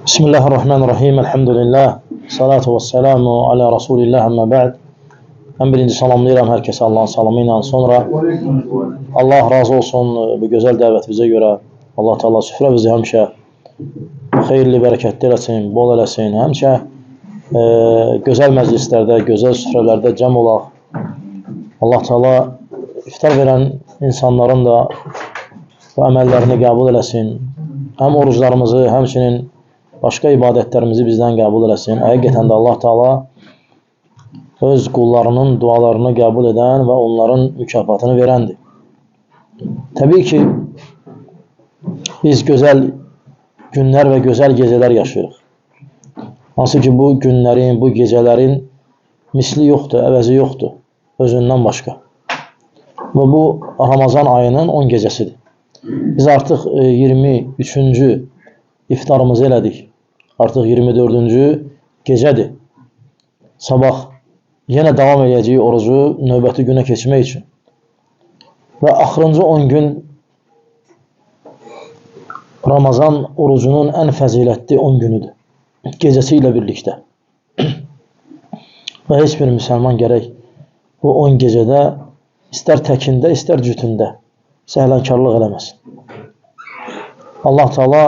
Bismillahirrahmanirrahim. Elhamdülillah. Salatu vesselamu ala Resulillah amma ba'd. Ən birinci salamlayıram hər kəsə Allahın salamı ilə. Sonra Allah razı olsun bu gözəl dəvətimizə görə. Allah Teala süfrə bizi həmişə xeyirli, bərəkətli eləsin, bol eləsin. Həmişə gözəl məclislərdə, gözəl süfrələrdə cəm olaq. Allah Teala iftar verən insanların da bu əməllərini qəbul eləsin. Həm oruclarımızı, həmçinin başqa ibadətlərimizi bizdən qəbul eləsin. Həqiqətən də Allah Teala öz qullarının dualarını qəbul edən və onların mükafatını verəndir. Təbii ki, biz gözəl günlər və gözəl gecələr yaşayırıq. Hansı ki, bu günlərin, bu gecələrin misli yoxdur, əvəzi yoxdur, özündən başqa. Və bu Ramazan ayının 10 gecəsidir. Biz artıq 23-cü iftarımızı elədik. Artıq 24-cü gecədir. Sabah yenə davam edəcəyik orucu növbəti günə keçmək üçün. Və axırıncı 10 gün Ramazan orucunun ən fəzilətli 10 günüdür. Gecəsi ilə birlikdə. Və heç bir müsəlman gərək bu 10 gecədə istər təkində, istər cütündə səhlənkarlıq eləməsin. Allah Teala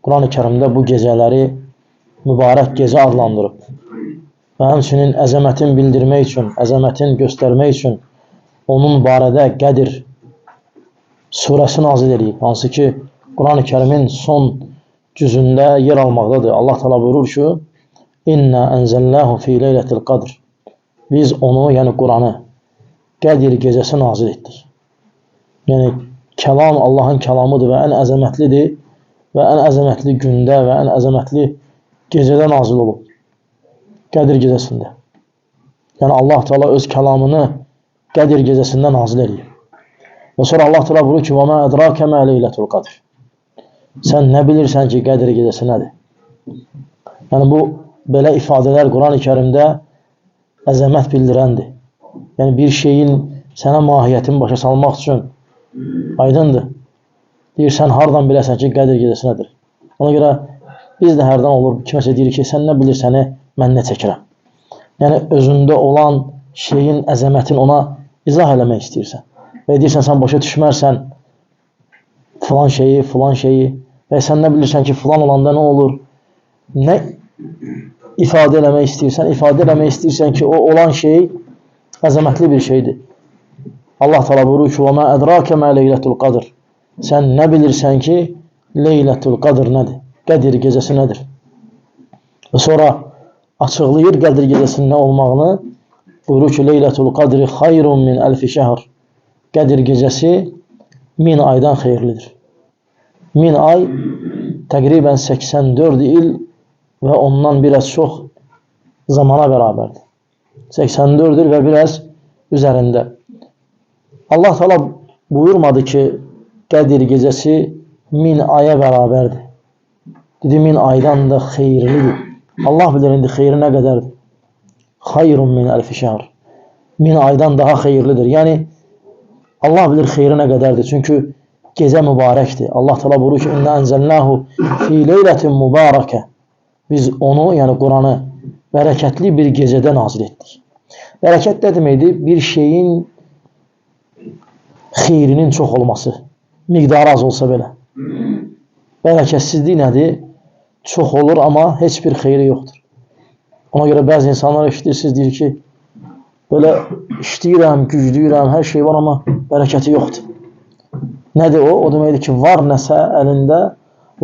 Quran-ı Kərimdə bu gecələri mübarək gecə adlandırıb və həmçinin əzəmətin bildirmək üçün, əzəmətin göstərmək üçün onun barədə Qədir surəsi nazil edib. Hansı ki, Quran-ı Kərimin son cüzündə yer almaqdadır. Allah Teala buyurur ki, İnna ənzəlləhu fi leylətil qadr. Biz onu, yəni Quranı, Qədir gecəsi nazil etdik. Yəni, kəlam Allahın kəlamıdır və ən əzəmətlidir və ən əzəmətli gündə və ən əzəmətli gecədə nazil olub. Qədir gecəsində. Yəni, Allah Teala öz kəlamını Qədir gecəsində nazil edir. Və sonra Allah Teala buyurur ki, وَمَا أَدْرَاكَ مَا لَيْلَةُ الْقَدْرِ. Sən nə bilirsən ki, Qədir gecəsi nədir? Yəni, bu belə ifadələr Quran-ı Kərimdə əzəmət bildirəndir. Yəni, bir şeyin sənə mahiyyətini başa salmaq üçün aydındır. Deyir, sən hardan biləsən ki, Qədir gecəsi nədir? Ona görə biz də hərdən olur, kiməsə deyir ki, sən nə bilirsəni, mən nə çəkirəm. Yəni, özündə olan şeyin əzəmətin ona izah eləmək istəyirsən. Və deyirsən, sən başa düşmərsən filan şeyi və sən nə bilirsən ki, filan olanda nə olur? Nə ifadə eləmək istəyirsən? İfadə eləmək istəyirsən ki, o olan şey əzəmətli bir şeydir. Allah Teala buyurur ki, وَمَا أَدْرَاكَ مَا لَيْلَةُ الْقَدْرِ. Sən nə bilirsən ki, Leylətul Qadr nədir? Qədir gecəsi nədir? Və sonra açıqlayır Qədir gecəsinin nə olmağını. Buyurur ki, Leylətul Qadri xayrun min əlfi şəhr. Qədir gecəsi 1000 aydan xeyirlidir. 1000 ay təqribən 84 il və ondan biraz çox zamana bərabərdir. 84 il və biraz üzərində. Allah Teala buyurmadı ki, Qədir gecəsi 1000 aya bərabərdir. Dedi, 1000 aydan da xeyirlidir. Allah bilir indi xeyri nə qədərdir. Xayrun min əlfi şəhr. 1000 aydan daha xeyirlidir. Yəni, Allah bilir xeyri nə qədərdir. Çünki gecə mübarəkdir. Allah Teala buyurur ki, İnna ənzəlnəhu fi leylətin mübarəkə. Biz onu, yəni Quranı, bərəkətli bir gecədə nazil etdik. Bərəkət nə deməkdir? Bir şeyin xeyrinin çox olması. Miqdarı az olsa belə. Bərəkətsizlik nədir? Çox olur, amma heç bir xeyri yoxdur. Ona görə bəzi insanlar eşitirsiniz, deyir ki, belə işləyirəm, gücləyirəm, hər şey var, amma bərəkəti yoxdur. Nədir o? O deməkdir ki, var nəsə əlində,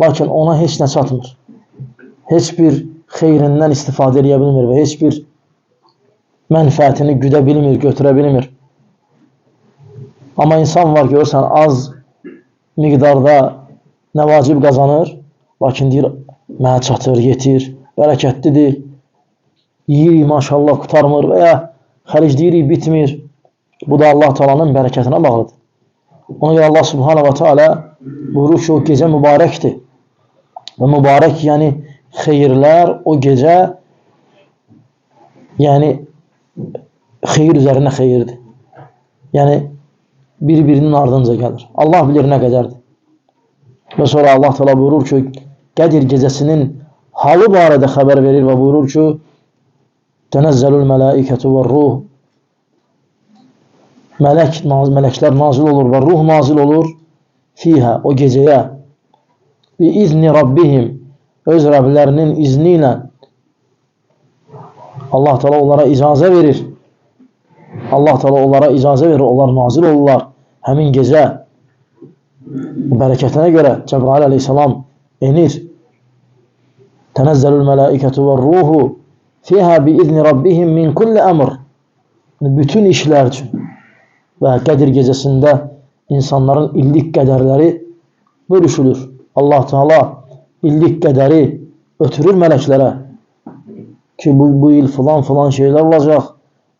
lakin ona heç nə çatmır. Heç bir xeyrindən istifadə edə bilmir və heç bir mənfəətini güdə bilmir, götürə bilmir. Amma insan var, görürsən, az miqdarda nəvacib qazanır, lakin deyir, mənə çatır, yetir, bərəkətlidir, yeyirik, maşallah, qutarmır və ya xəricləyirik, bitmir. Bu da Allah Teala'nın bərəkətinə bağlıdır. Ona görə Allah Subhanahu wa Ta'ala buyurur ki, o gecə mübarəkdir. Və mübarək, yəni xeyirlər o gecə, yəni xeyir üzərinə xeyirdir. Yəni, bir-birinin ardınca gəlir. Allah bilir nə qədərdir. Və sonra Allah Teala buyurur ki, Qədir gecəsinin halı barədə xəbər verir və buyurur ki, tənəzzəlül mələikətü və ruh, mələklər nazil olur və ruh nazil olur fiyhə, o gecəyə, bi izni Rabbihim, öz Rəblərinin izni ilə Allah Teala onlara icazə verir. Allah Teala onlara icazə verir, onlar nazil olurlar. Həmin gecə bərəkətinə görə Cəbrail əleyhissalam enir. Tənəzzəlül mələikətü və ruhu fiyhə bi izni Rabbihim min kulli əmr. Bütün işlər üçün. Və Qədir gecəsində insanların illik qədərləri bölüşülür. Allah Teala illik qədəri ötürür mələklərə ki, bu il filan şeylər olacaq,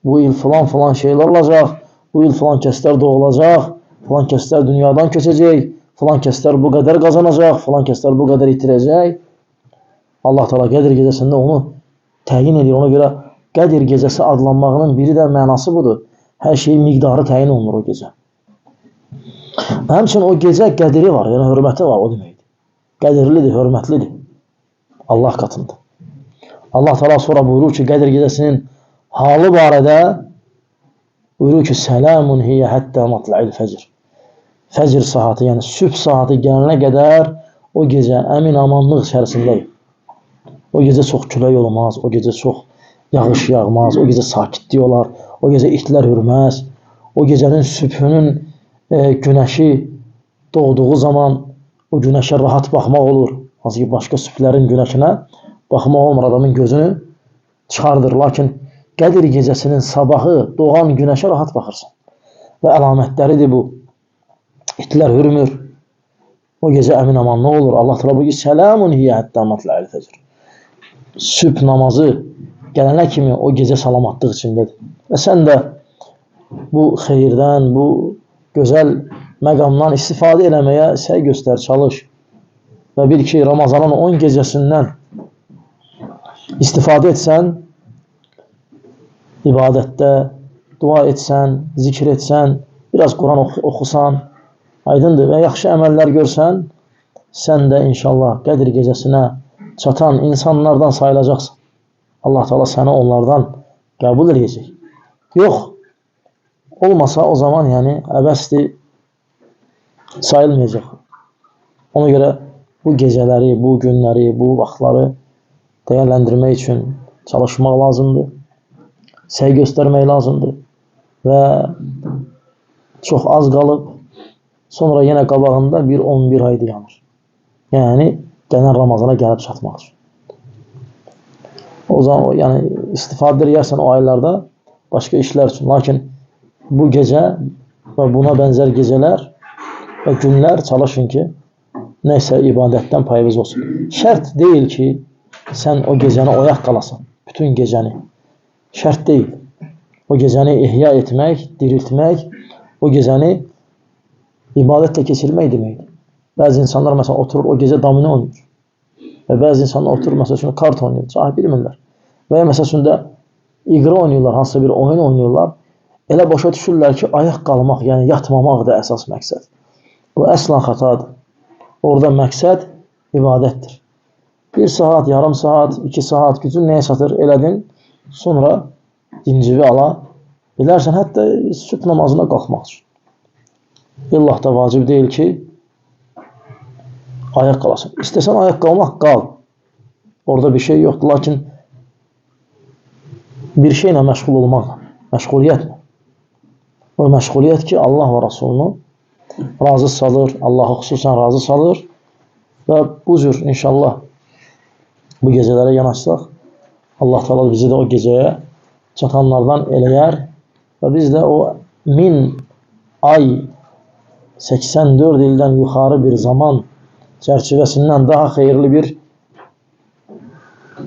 bu il filan şeylər olacaq, bu il filan kəslər doğulacaq, filan kəslər dünyadan köçəcək, filan kəslər bu qədər qazanacaq, filan kəslər bu qədər itirəcək. Allah Teala Qədir gecəsində onu təyin edir. Ona görə Qədir gecəsi adlanmağının biri də mənası budur. Hər şeyin miqdarı təyin olunur o gecə. Həmçinin o gecə qədiri var, yəni hörməti var, o deməkdir. Qədirlidir, hörmətlidir Allah katında. Allah Teala sonra buyurur ki, Qədir gecəsinin halı barədə buyurur ki, Selamun hiyyə həttə matla'il fəcr. Fəcr saatı, yəni sübh saatı gələnə qədər o gecə əmin amanlıq içərisindəyim. O gecə çox külək olmaz, o gecə çox yağış yağmaz, o gecə sakitlik olar, o gecə itlər hürməz, o gecənin sübhünün günəşi doğduğu zaman o günəşə rahat baxmaq olur. Hansı ki, başqa sübhlərin günəşinə baxmaq olmur, adamın gözünü çıxardır. Lakin Qədir gecəsinin sabahı doğan günəşə rahat baxırsan. Və əlamətləridir bu. İtlər hürmür. O gecə əmin amanlıq olur. Allah Teala buyurur ki, Selamun hiyyə həttə matla'il fəcr. Sübh namazı gələnə kimi o gecə salamatlıq içindədir. Və sən də bu xeyirdən, bu gözəl məqamdan istifadə eləməyə səy göstər, çalış. Və bil ki, Ramazanın 10 gecəsindən istifadə etsən, ibadətdə dua etsən, zikr etsən, biraz Quran oxusan, aydındır və yaxşı əməllər görsən, sən də inşallah Qədir gecəsinə çatan insanlardan sayılacaqsın. Allah Teala səni onlardan qəbul edəcək. Yox, olmasa o zaman yəni əbəsdir, sayılmayacaq. Ona görə bu gecələri, bu günləri, bu vaxtları dəyərləndirmək üçün çalışmaq lazımdır. Səy göstərmək lazımdır. Və çox az qalıb, sonra yenə qabağında bir 11 ay dayanır. Yəni, gələn Ramazana gəlib çatmaq üçün. O zaman, yəni, istifadə edərsən o aylarda başqa işlər üçün. Lakin bu gecə və buna bənzər gecələr və günlər çalışın ki, nəysə ibadətdən payınız olsun. Şərt deyil ki, sən o gecəni oyaq qalasan, bütün gecəni. Şərt deyil. O gecəni ihya etmək, diriltmək, o gecəni ibadətlə keçirmək deməkdir. Bəzi insanlar məsələn oturur, o gecə domino oynayır. Və bəzi insanlar oturur, məsəl üçün kart oynayır, cahil bilmirlər. Və ya məsəl üçün də iqra oynayırlar, hansısa bir oyun oynayırlar. Elə başa düşürlər ki, ayaq qalmaq, yəni yatmamaq da əsas məqsəd. Bu əsla xatadır. Orada məqsəd ibadətdir. 1 saat, yarım saat, 2 saat gücün nəyə çatır elədin, sonra dincivi ala bilərsən, hətta sübh namazına qalxmaq üçün. İllah da vacib deyil ki, ayaq qalasın. İstəsən ayaq qalmaq, qal. Orada bir şey yoxdur, lakin bir şeylə məşğul olmaqla, məşğuliyyətlə. O məşğuliyyət ki, Allah və Rasulunu razı salır, Allahı xüsusən razı salır və bu cür inşallah bu gecələrə yanaşsaq, Allah Teala bizi də o gecəyə çatanlardan eləyər və biz də o 1000 ay 84 ildən yuxarı bir zaman çərçivəsindən daha xeyirli bir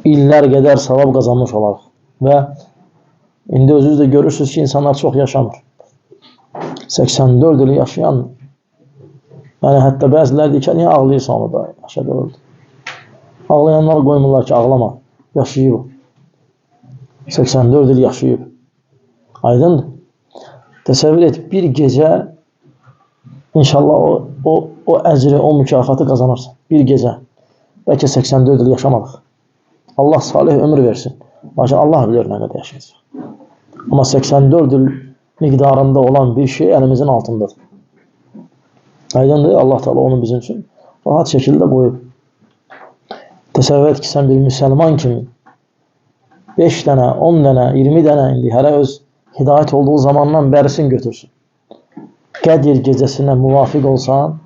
illər qədər savab qazanmış olarıq. Və indi özünüz də görürsünüz ki, insanlar çox yaşamır. 84 il yaşayan, yəni hətta bəziləri deyir ki, niyə ağlayırsan onu da, yaşadı öldü. Ağlayanlar qoymurlar ki, ağlama, yaşayıb. 84 il yaşayıb. Aydındır. Təsəvvür et, bir gecə inşallah o əcri, o mükafatı qazanırsan. Bir gecə. Bəlkə 84 il yaşamadıq. Allah salih ömür versin. Lakin Allah bilir nə qədər yaşayacaq. Amma 84 il miqdarında olan bir şey elimizin altındadır. Aydındır, Allah Teala onu bizim üçün rahat şəkildə qoyub. Təsəvvür et ki, sən bir müsəlman kimi 5 dənə, 10 dənə, 20 dənə indi hərə öz hidayət olduğu zamandan bərisin götürsün. Qədir gecəsinə müvafiq olsan,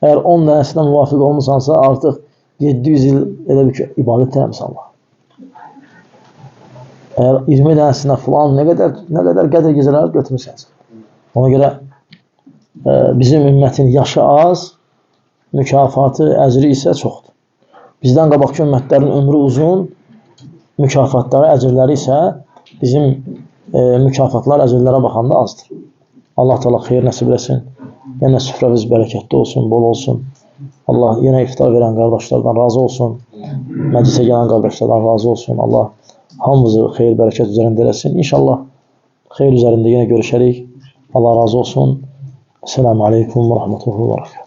əgər 10 dənəsinə müvafiq olmuşsansa, artıq 700 il elə bir ki, ibadət eləmişsən Allah. Əgər 20 dənəsinə filan nə qədər qədir gecələri götürmüşsənsə. Ona görə bizim ümmətin yaşı az, mükafatı, əcri isə çoxdur. Bizdən qabaqki ümmətlərin ömrü uzun, mükafatları, əcrləri isə bizim mükafatlar əcrlərə baxanda azdır. Allah Teala xeyir nəsib etsin. Yenə süfrəmiz bərəkətli olsun, bol olsun. Allah yenə iftar verən qardaşlardan razı olsun. Məclisə gələn qardaşlardan razı olsun. Allah hamımızı xeyir, bərəkət üzərində eləsin. İnşallah xeyir üzərində yenə görüşərik. Allah razı olsun. Selamun Aleyküm və Rəhmətullahi və Bərəkətuhu.